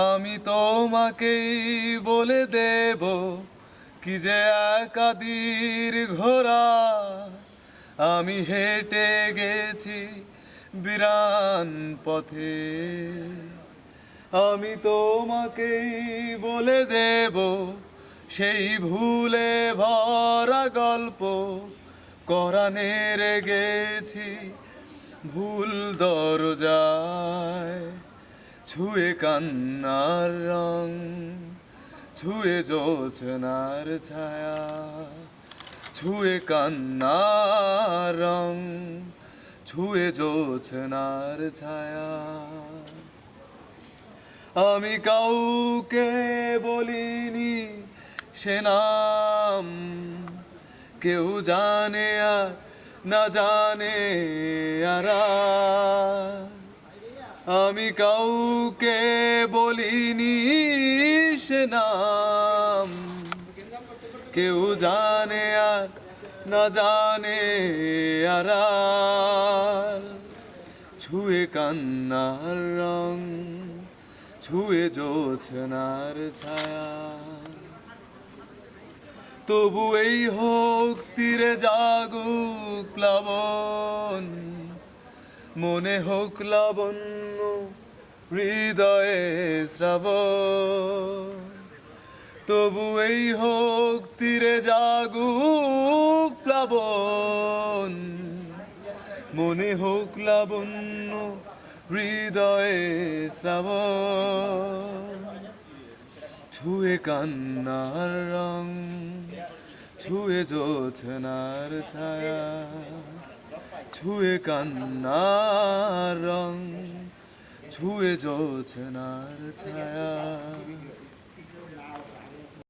আমি তোমাকেই বলে দেব কি যে একাদির ঘোড়া আমি হেঁটে গেছি বিরান পথে। আমি তোমাকেই বলে দেব সেই ভুলে ভরা গল্প কোরআনের গেছি ভুল দরজায়, ছুঁয়ে কান্নার রং, ছুঁয়ে জোছনার ছায়া, ছুঁয়ে কান্নার রং, ছুঁয়ে জোছনার ছায়া। আমি কাউকে বলিনি সে নাম, কেউ জানে আর না জানে আর। আমি কাউকে বলিনি সে নাম, কেউ জানে আর না জানে আর। ছুঁয়ে কান্নার রং, ছুঁয়ে জোছনার ছায়া। তবু এই হোক তীরে জাগুক প্লাবন, মনে হোক লাবণ্য হৃদয়ে শ্রাবণ। তবু এই হোক তীরে জাগুক প্লাবন, মনে হোক লাবণ্য হৃদয়ে শ্রাবণ। ছুঁয়ে কান্নার রং, ছুঁয়ে জোছনার ছায়া, ছুঁয়ে কান্নার রং, ছুঁয়ে জোছনার ছায়া।